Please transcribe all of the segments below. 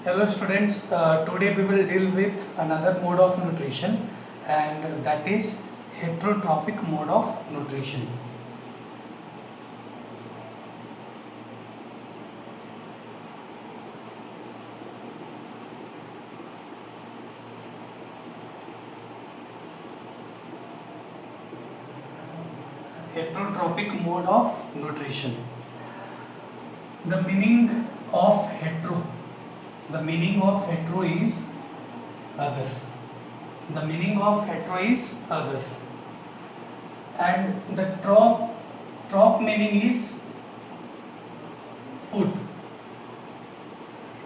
Hello students, today we will deal with another mode of nutrition, and that is heterotrophic mode of nutrition. Heterotrophic mode of nutrition. The meaning of hetero. The meaning of hetero is others. The meaning of hetero is others. And the trop meaning is food.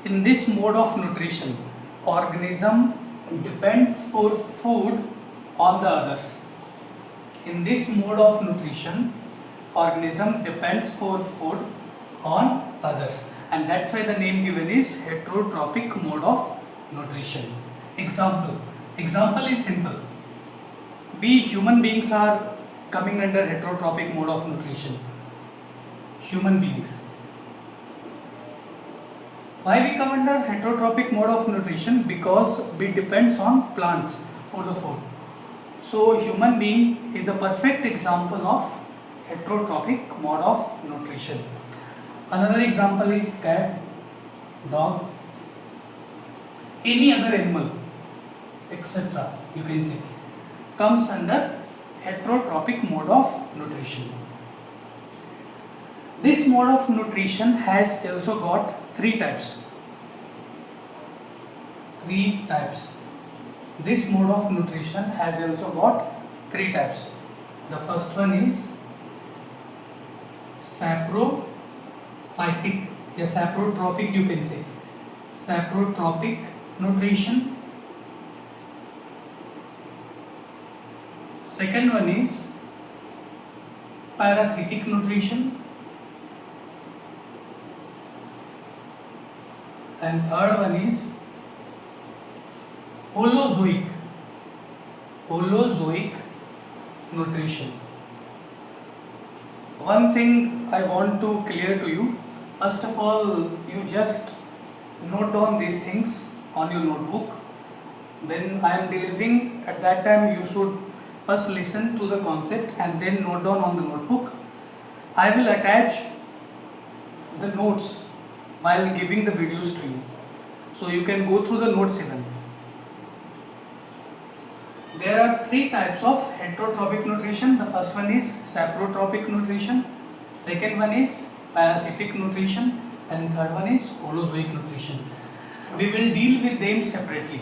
In this mode of nutrition, organism depends for food on the others. In this mode of nutrition, organism depends for food on others, and that's why the name given is heterotrophic mode of nutrition. Example is simple. We human beings are coming under heterotrophic mode of nutrition. Human beings. Why we come under heterotrophic mode of nutrition? Because we depends on plants for the food. So human being is the perfect example of heterotrophic mode of nutrition. Another example is cat, dog, any other animal, etc. You can say comes under heterotrophic mode of nutrition. This mode of nutrition has also got three types. This mode of nutrition has also got three types. The first one is saprophytic, या saprotrophic you can say. Saprotrophic nutrition. Second one is parasitic nutrition. And third one is holozoic nutrition. One thing I want to clear to you. First of all, you just note down these things on your notebook. When I am delivering, at that time you should first listen to the concept and then note down on the notebook. I will attach the notes while giving the videos to you, so you can go through the notes even. There are three types of heterotrophic nutrition. The first one is saprotrophic nutrition, second one is parasitic nutrition, and third one is holozoic nutrition. We will deal with them separately.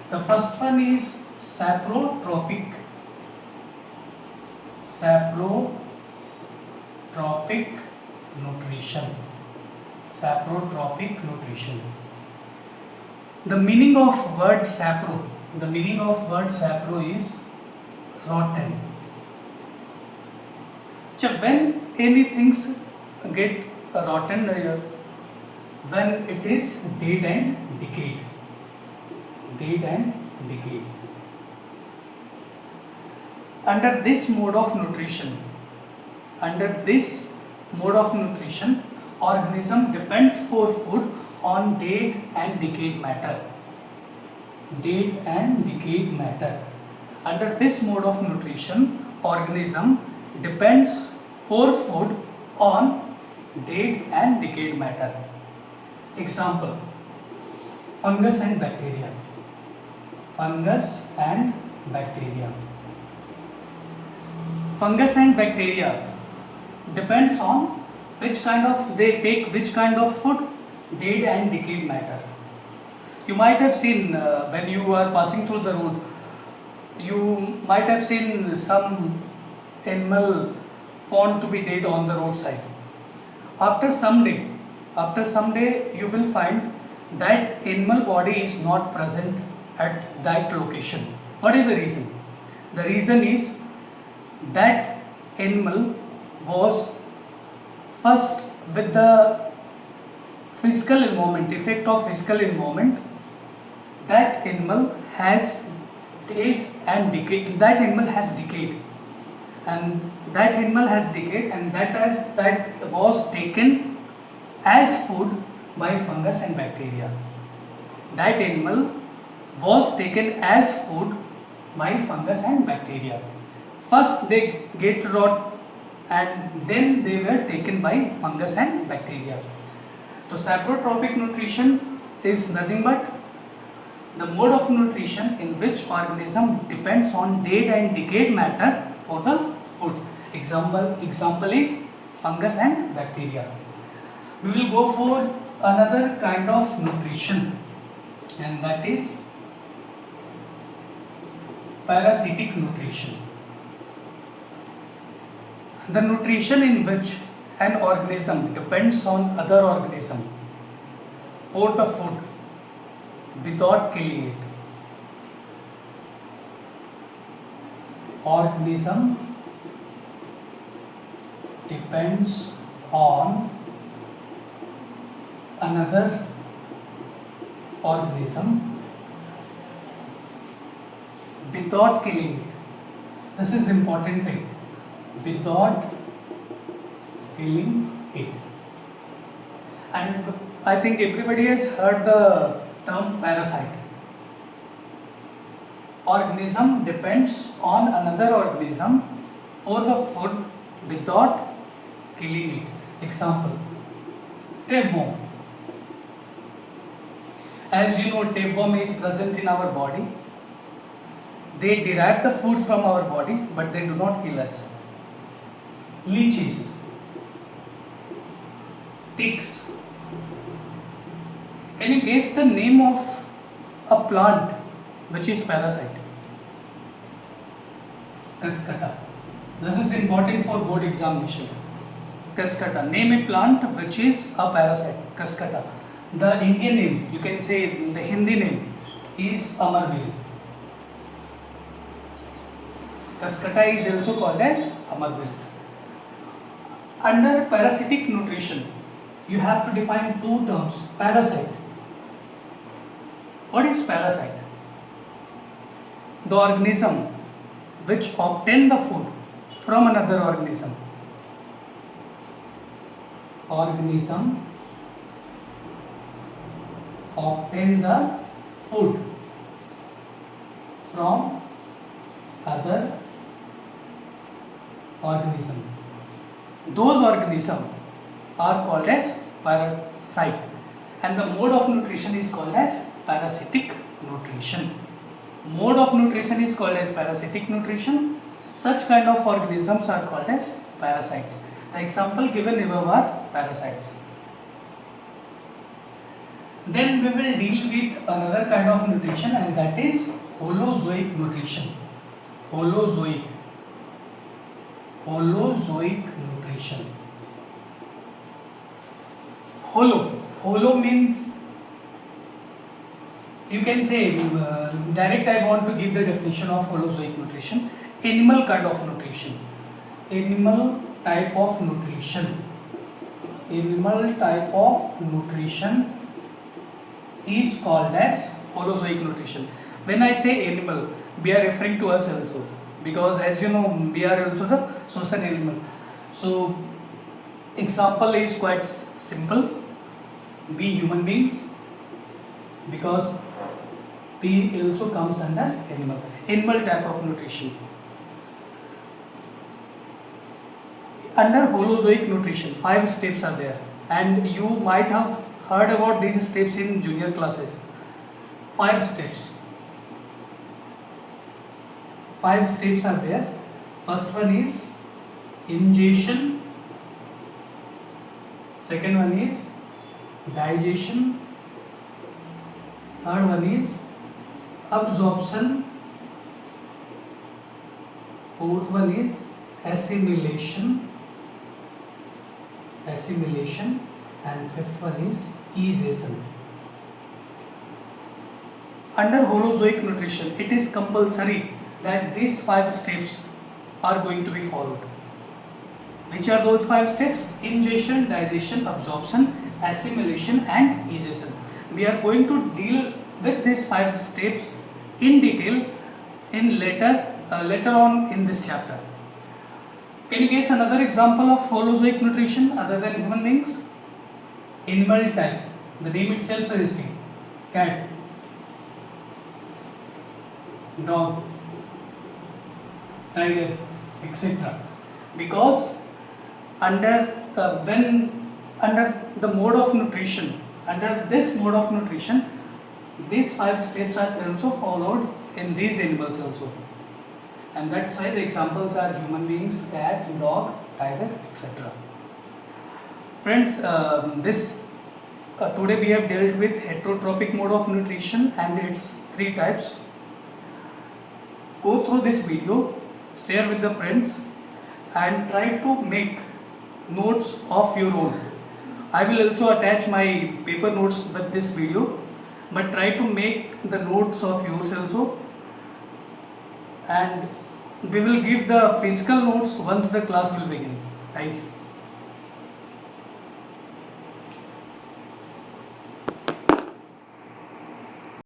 The first one is saprotrophic nutrition. Saprotrophic nutrition. The meaning of word sapro. The meaning of word sapro is rotten. So when anything get rotten, when it is dead and decayed. Under this mode of nutrition, organism depends for food on dead and decayed matter. Under this mode of nutrition, organism depends for food on dead and decayed matter. Example: fungus and bacteria. Fungus and bacteria depends on which kind of food, dead and decayed matter. You might have seen when you are passing through the road, you might have seen some animal found to be dead on the roadside. After some day you will find that animal body is not present at that location. What is the reason? The reason is that animal was first with the physical environment, effect of physical environment, that animal has decayed. and that animal has decayed, and that was taken as food by fungus and bacteria. That animal was taken as food by fungus and bacteria. First they get rot and then they were taken by fungus and bacteria. So saprotropic nutrition is nothing but the mode of nutrition in which organism depends on dead and decayed matter for the food. Example is fungus and bacteria. We will go for another kind of nutrition, and that is parasitic nutrition. The nutrition in which an organism depends on other organism for the food without killing it. Organism depends on another organism without killing it. This is important thing. Without killing it. And I think everybody has heard the term parasite. Organism depends on another organism for the food without killing it. Example, tapeworm. As you know, tapeworm is present in our body. They derive the food from our body, but they do not kill us. Leeches, ticks. Can you guess the name of a plant which is parasite? Cuscuta. This is important for board examination. Cuscuta. Name a plant which is a parasite. Cuscuta. The Indian name, you can say the Hindi name, is Amarville. Cuscuta is also called as Amarville. Under parasitic nutrition, you have to define two terms. Parasite. What is parasite? The organism which obtain the food from another organism. Organism obtain the food from other organism. Those organisms are called as parasite, and the mode of nutrition is called as parasitic nutrition. Mode of nutrition is called as parasitic nutrition. Such kind of organisms are called as parasites. The example given above are parasites. Then we will deal with another kind of nutrition, and that is holozoic nutrition. Holozoic nutrition. Holo means, you can say direct. I want to give the definition of holozoic nutrition. Animal kind of nutrition. Animal type of nutrition. Animal type of nutrition is called as holozoic nutrition. When I say animal, we are referring to us also, because as you know, we are also the social animal. So example is quite simple. We human beings, because we also comes under animal. Animal type of nutrition. Under holozoic nutrition, 5 steps are there, and you might have heard about these steps in junior classes. 5 steps. 5 steps are there. First one is ingestion. Second one is digestion. Third one is absorption. Fourth one is assimilation. And fifth one is eatation. Under holozoic nutrition, it is compulsory that these 5 steps are going to be followed. Which are those 5 steps? Ingestion, digestion, absorption, assimilation and eatation. We are going to deal with these 5 steps in detail in later on in this chapter. Can you guess another example of holozoic nutrition other than human beings? Animal type. The name itself suggesting. Cat, dog, tiger, etc. Because under under the mode of nutrition, under this mode of nutrition, these 5 steps are also followed in these animals also, and that's why the examples are human beings, cat, dog, tiger, etc. Friends, this today we have dealt with heterotrophic mode of nutrition and its 3 types. Go through this video, share with the friends, and try to make notes of your own. I will also attach my paper notes with this video, but try to make the notes of yours also, and we will give the physical notes once the class will begin. Thank you.